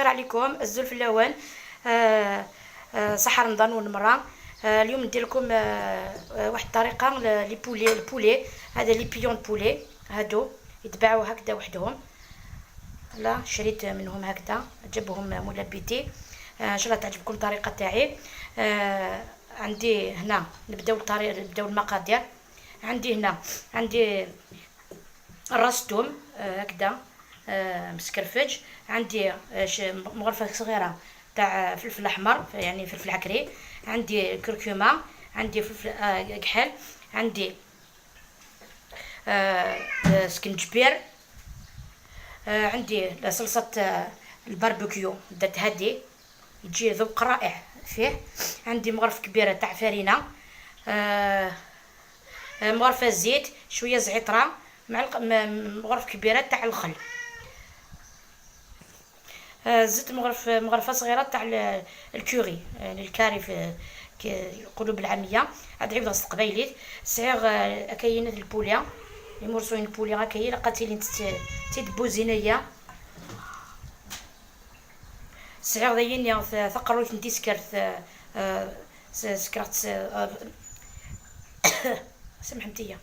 الخير عليكم الزول في الاول. صحة رمضان والمرة. اليوم ندير لكم واحد الطريقة لي بولي البولي. هذا لي بيون بولي هادو يتباعوا هكذا وحدهم. لا شريت منهم هكذا جابهم مولا بيتي. ان شاء الله تعجبكم الطريقة تاعي. عندي هنا نبداو المقادير. عندي هنا راس توم هكذا مسكرفج. عندي مغرفه صغيره تاع فلفل احمر يعني فلفل عكري. عندي كركمه. عندي فلفل كحل. عندي سكنجبير. عندي صلصه الباربيكيو درت هادي يجي ذوق رائع فيه. عندي مغرفه كبيره تاع فرينه. مغرفه زيت شويه زعتره مع مغرفه كبيره تاع الخل. زدت مغرفه صغيره تاع الكوري يعني الكاري في يقولوا بالعاميه. هاد عيب غسل قبيليت صغير اكاينات البوليه يمرسوين البوليه هكايا لقاتيلين تيدبو زينيه صغير ضيني ثقروت ندي سكرت سكرت سمحتيا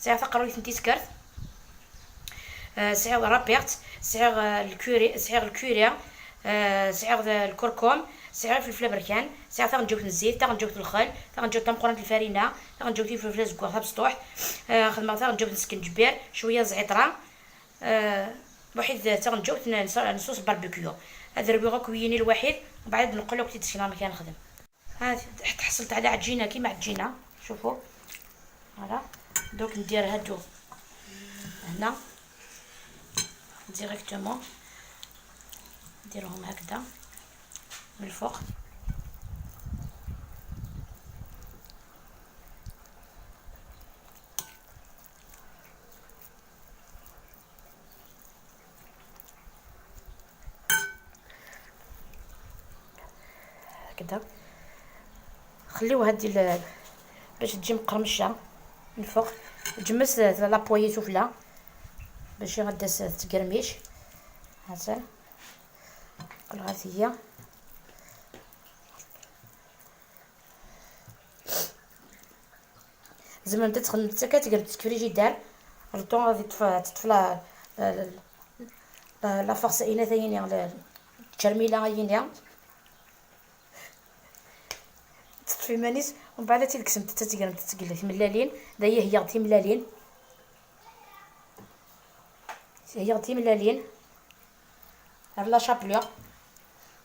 صغير ثقروت ندي سكرت صغير رابيرت صغير الكوري صغير الكوري صغير الكركم صغير فلفل بركان صغير غنجيو الزيت غنجيو الخل غنجيو مقرونه الفرينه غنجيو الفلفل زكوه بسطوح خدمه غنجيو السكنجبير شويه زعتره واحد غنجيو نصوص باربيكيو. هذا ربيغا كويني الواحد وبعد نقول لك تيتسينا ما كنخدم. ها حصلت على عجينه كيما عجينه شوفوا فوالا. دوك ندير هادو هنا ديريكتومون نديرهم هكذا من الفوق. هكذا خليو هادي باش تجي مقرمشه من الفوق. تجمس لابويي سفلى باش غادا تقرميش. هاسا الغازيه زعما بدا تخدم حتى كتقرب تفريجيدار الطون غادي تطفى لا فورس ثاني الترميله غاينيا تطفي مانيس ومن بعد تلكسم حتى تقرب تقلي ملالين. دايا هي غتي ملالين لا شابلور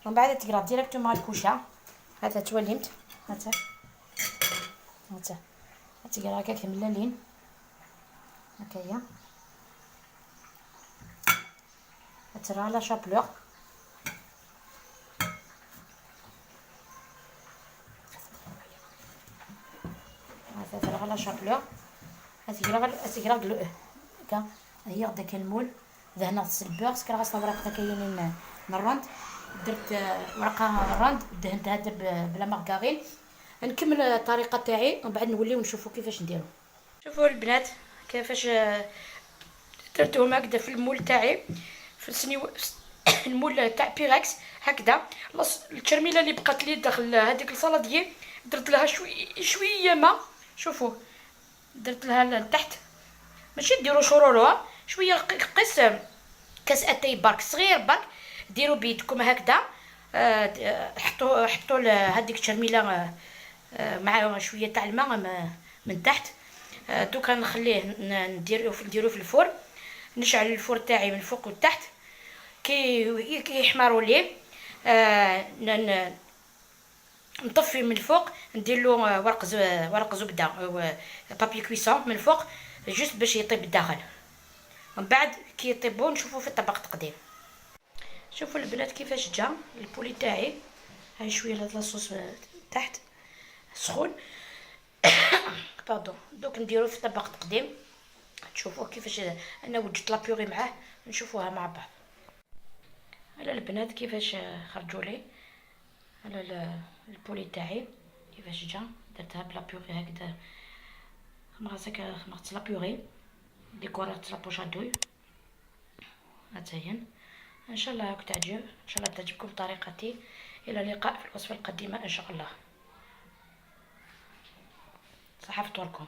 ومن بعد تقرا ديريكتومون الكوشه. هذا تولمت هذا تقرا هكاك ملالين هكايا ترى لا شابلور. هذا ترى لا شابلور تقرا هكا هي غدا كنمول دهنا البوغ سكر غاسله ورقه كاينين الراند درت ورقه الراند دهنتها بلا مارغارين. نكمل الطريقه تاعي ومن بعد نوليو نشوفوا كيفاش نديرو. شوفوا البنات كيفاش درتهم هكذا في المول تاعي في المول تاع بيركس هكذا. الترميله اللي بقات لي داخل هذيك الصلاديه درت لها شويه ما شوفوا درت لها لتحت ماشي ديروا شورورو شويه قيس كاس اتاي برك صغير برك ديروا بيدكم هكذا. حطوا هذيك الترميله مع شويه تاع الماء من تحت. دوكا نخليه نديرو في الفرن. نشعل الفرن تاعي من فوق وتحت كي يحمروا ليه. نطفي من الفوق ندير له ورق زبده بابي كويسون من الفوق جوست باش يطيب الداخل. ومن بعد كي يطيبوا نشوفوا في الطبق تقديم. شوفوا البنات كيفاش جا البولي تاعي. هاي شويه لاصوص تحت سخون باردون. دوك نديرو في طبق تقديم تشوفوا كيفاش انا وجدت لابيوري معاه نشوفوها مع بعض. على البنات كيفاش خرجوا لي على البولي تاعي كيفاش جا. درتها بلا بيوري هكذا خمرت لا بيوري ديكورات لا بوشادوي هاتاين ان شاء الله راك تعجب، ان شاء الله تعجبكم طريقتي. الى اللقاء في الوصفة القادمة ان شاء الله. صحة فطوركم.